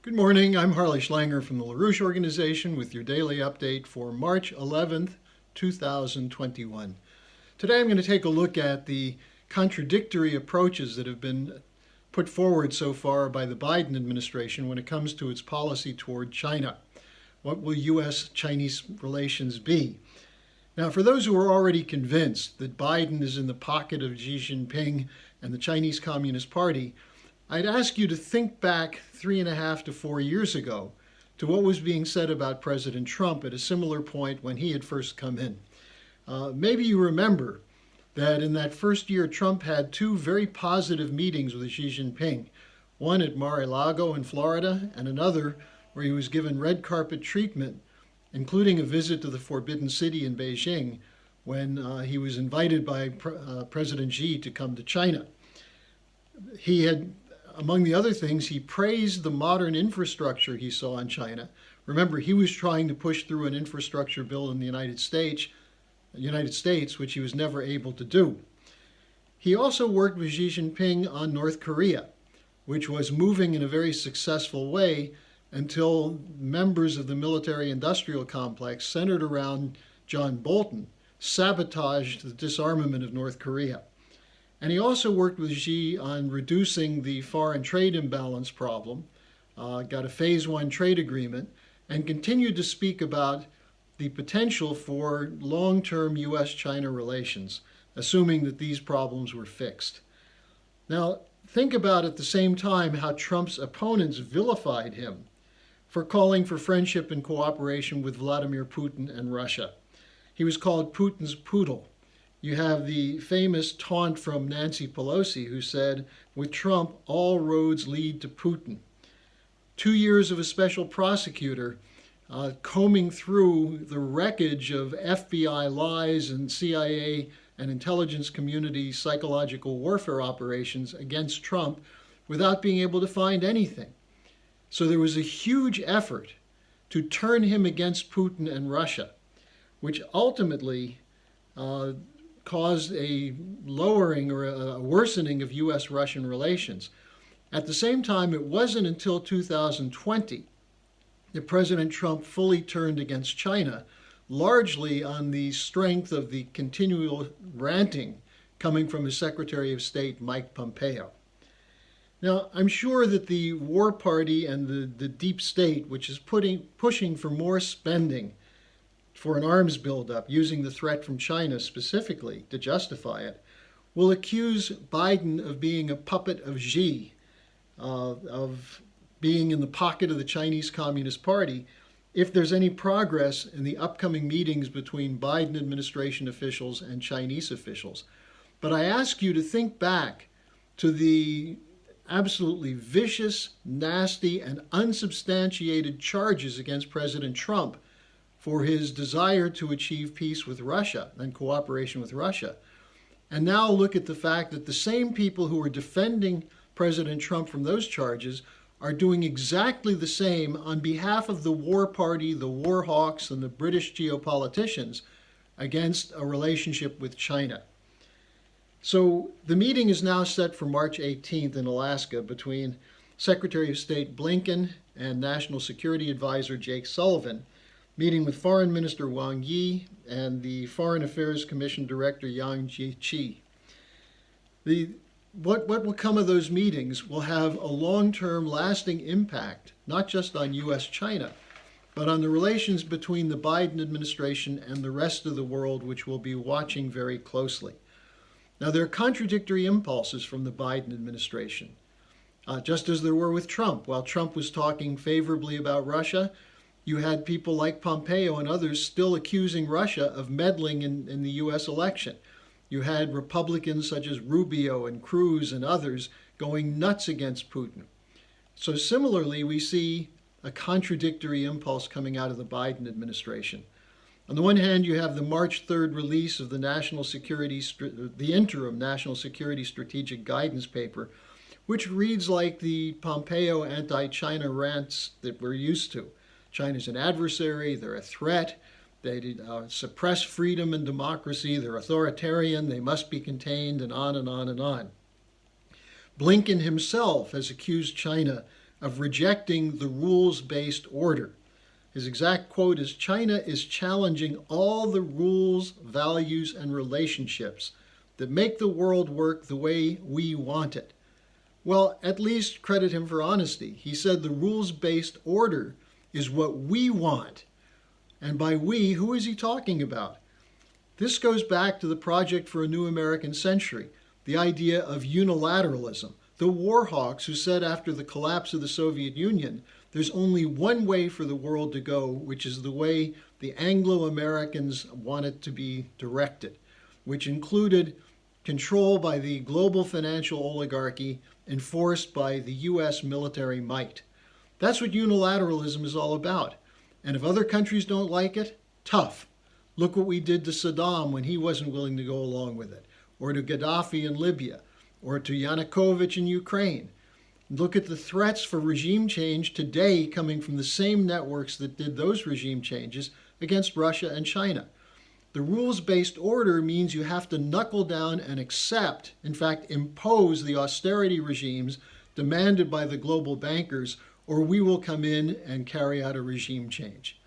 Good morning. I'm Harley Schlanger from the LaRouche Organization with your daily update for March 11th, 2021. Today I'm going to take a look at the contradictory approaches that have been put forward so far by the Biden administration when it comes to its policy toward China. What will U.S.-Chinese relations be? Now, for those who are already convinced that Biden is in the pocket of Xi Jinping and the Chinese Communist Party, I'd ask you to think back 3.5 to 4 years ago to what was being said about President Trump at a similar point when he had first come in. Maybe you remember that in that first year, Trump had two very positive meetings with Xi Jinping, one at Mar-a-Lago in Florida and another where he was given red carpet treatment, including a visit to the Forbidden City in Beijing when he was invited by President Xi to come to China. He had, among the other things, he praised the modern infrastructure he saw in China. Remember, he was trying to push through an infrastructure bill in the United States, which he was never able to do. He also worked with Xi Jinping on North Korea, which was moving in a very successful way until members of the military-industrial complex centered around John Bolton sabotaged the disarmament of North Korea. And he also worked with Xi on reducing the foreign trade imbalance problem, got a phase one trade agreement, and continued to speak about the potential for long-term U.S. China relations, assuming that these problems were fixed. Now, think about at the same time how Trump's opponents vilified him for calling for friendship and cooperation with Vladimir Putin and Russia. He was called Putin's poodle. You have the famous taunt from Nancy Pelosi, who said, with Trump, all roads lead to Putin. 2 years of a special prosecutor combing through the wreckage of FBI lies and CIA and intelligence community psychological warfare operations against Trump without being able to find anything. So there was a huge effort to turn him against Putin and Russia, which ultimately caused a lowering or a worsening of U.S.-Russian relations. At the same time, it wasn't until 2020 that President Trump fully turned against China, largely on the strength of the continual ranting coming from his Secretary of State, Mike Pompeo. Now, I'm sure that the War Party and the deep state, which is pushing for more spending for an arms buildup, using the threat from China specifically to justify it, will accuse Biden of being a puppet of Xi, of being in the pocket of the Chinese Communist Party, if there's any progress in the upcoming meetings between Biden administration officials and Chinese officials. But I ask you to think back to the absolutely vicious, nasty, and unsubstantiated charges against President Trump for his desire to achieve peace with Russia and cooperation with Russia. And now look at the fact that the same people who are defending President Trump from those charges are doing exactly the same on behalf of the War Party, the war hawks, and the British geopoliticians against a relationship with China. So the meeting is now set for March 18th in Alaska between Secretary of State Blinken and National Security Advisor Jake Sullivan, meeting with Foreign Minister Wang Yi and the Foreign Affairs Commission Director Yang Jiechi. What will come of those meetings will have a long-term lasting impact, not just on U.S. China, but on the relations between the Biden administration and the rest of the world, which we'll be watching very closely. Now, there are contradictory impulses from the Biden administration, just as there were with Trump. While Trump was talking favorably about Russia, you had people like Pompeo and others still accusing Russia of meddling in the U.S. election. You had Republicans such as Rubio and Cruz and others going nuts against Putin. So similarly, we see a contradictory impulse coming out of the Biden administration. On the one hand, you have the March 3rd release of the interim National Security Strategic Guidance paper, which reads like the Pompeo anti-China rants that we're used to. China's an adversary, they're a threat, they suppress freedom and democracy, they're authoritarian, they must be contained, and on and on and on. Blinken himself has accused China of rejecting the rules-based order. His exact quote is, "China is challenging all the rules, values, and relationships that make the world work the way we want it." Well, at least credit him for honesty. He said the rules-based order is what we want. And by we, who is he talking about? This goes back to the Project for a New American Century, the idea of unilateralism. The war hawks who said after the collapse of the Soviet Union, there's only one way for the world to go, which is the way the Anglo-Americans want it to be directed, which included control by the global financial oligarchy enforced by the U.S. military might. That's what unilateralism is all about. And if other countries don't like it, tough. Look what we did to Saddam when he wasn't willing to go along with it, or to Gaddafi in Libya, or to Yanukovych in Ukraine. Look at the threats for regime change today coming from the same networks that did those regime changes against Russia and China. The rules-based order means you have to knuckle down and accept, in fact, impose the austerity regimes demanded by the global bankers, or we will come in and carry out a regime change.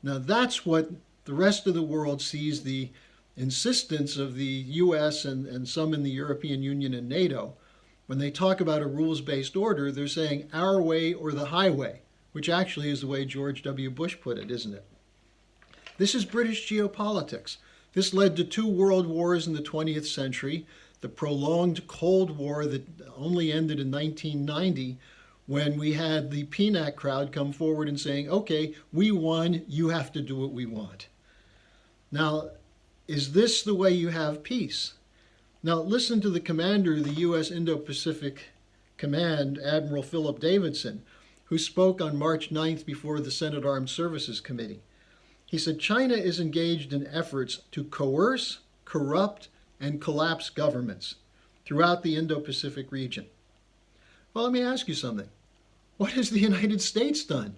Now that's what the rest of the world sees the insistence of the U.S. and some in the European Union and NATO. When they talk about a rules-based order, they're saying our way or the highway, which actually is the way George W. Bush put it, isn't it? This is British geopolitics. This led to 2 world wars in the 20th century, the prolonged Cold War that only ended in 1990, when we had the PNAC crowd come forward and saying, okay, we won, you have to do what we want. Now, is this the way you have peace? Now, listen to the commander of the U.S. Indo-Pacific Command, Admiral Philip Davidson, who spoke on March 9th before the Senate Armed Services Committee. He said, China is engaged in efforts to coerce, corrupt, and collapse governments throughout the Indo-Pacific region. Well, let me ask you something. What has the United States done?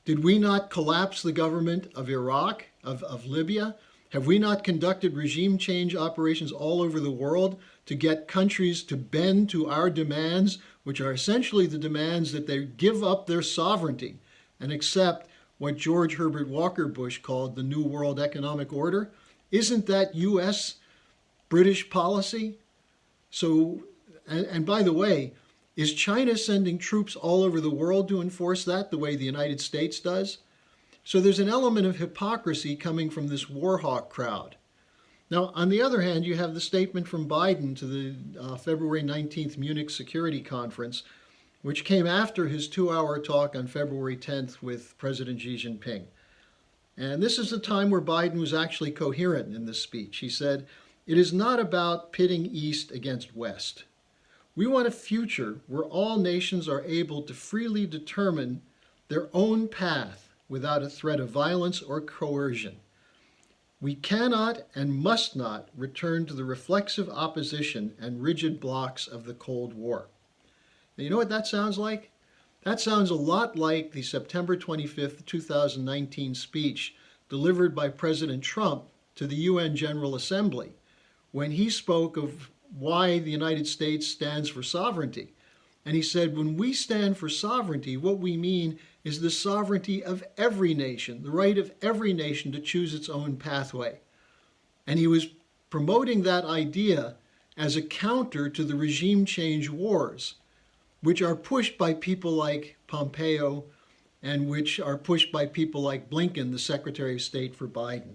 Did we not collapse the government of Iraq, of Libya? Have we not conducted regime change operations all over the world to get countries to bend to our demands, which are essentially the demands that they give up their sovereignty and accept what George Herbert Walker Bush called the New World Economic Order? Isn't that U.S. British policy? So, and by the way, is China sending troops all over the world to enforce that the way the United States does? So there's an element of hypocrisy coming from this war hawk crowd. Now, on the other hand, you have the statement from Biden to the February 19th Munich Security Conference, which came after his 2-hour talk on February 10th with President Xi Jinping. And this is a time where Biden was actually coherent in this speech. He said, "It is not about pitting East against West. We want a future where all nations are able to freely determine their own path without a threat of violence or coercion. We cannot and must not return to the reflexive opposition and rigid blocks of the Cold War." Now, you know what that sounds like? That sounds a lot like the September 25th, 2019 speech delivered by President Trump to the UN General Assembly when he spoke of why the United States stands for sovereignty. And he said, when we stand for sovereignty, what we mean is the sovereignty of every nation, the right of every nation to choose its own pathway. And he was promoting that idea as a counter to the regime change wars, which are pushed by people like Pompeo and which are pushed by people like Blinken, the Secretary of State for Biden.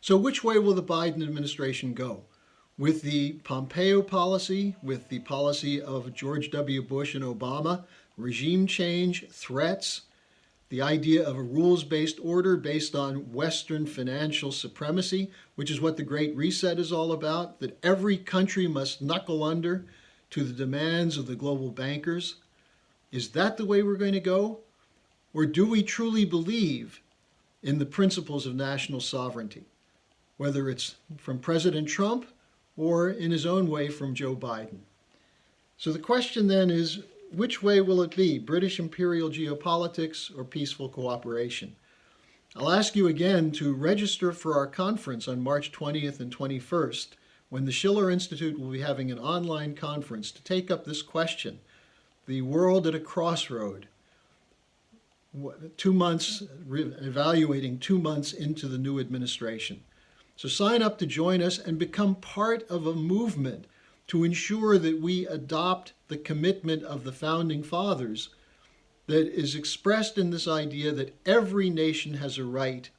So which way will the Biden administration go? With the Pompeo policy, with the policy of George W. Bush and Obama, regime change, threats, the idea of a rules-based order based on Western financial supremacy, which is what the Great Reset is all about, that every country must knuckle under to the demands of the global bankers. Is that the way we're going to go? Or do we truly believe in the principles of national sovereignty, whether it's from President Trump or in his own way from Joe Biden? So the question then is, which way will it be, British imperial geopolitics or peaceful cooperation? I'll ask you again to register for our conference on March 20th and 21st, when the Schiller Institute will be having an online conference to take up this question. the world at a crossroad. 2 months, evaluating 2 months into the new administration. So sign up to join us and become part of a movement to ensure that we adopt the commitment of the founding fathers that is expressed in this idea that every nation has a right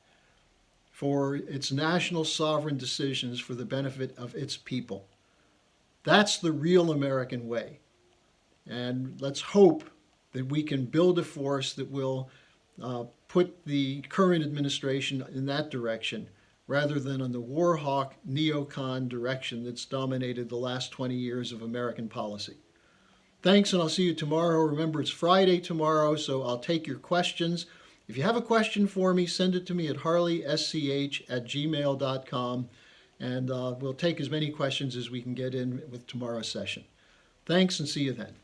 for its national sovereign decisions for the benefit of its people. That's the real American way. And let's hope that we can build a force that will put the current administration in that direction, rather than on the war hawk, neocon direction that's dominated the last 20 years of American policy. Thanks, and I'll see you tomorrow. Remember, it's Friday tomorrow, so I'll take your questions. If you have a question for me, send it to me at harleysch@gmail.com, and we'll take as many questions as we can get in with tomorrow's session. Thanks, and see you then.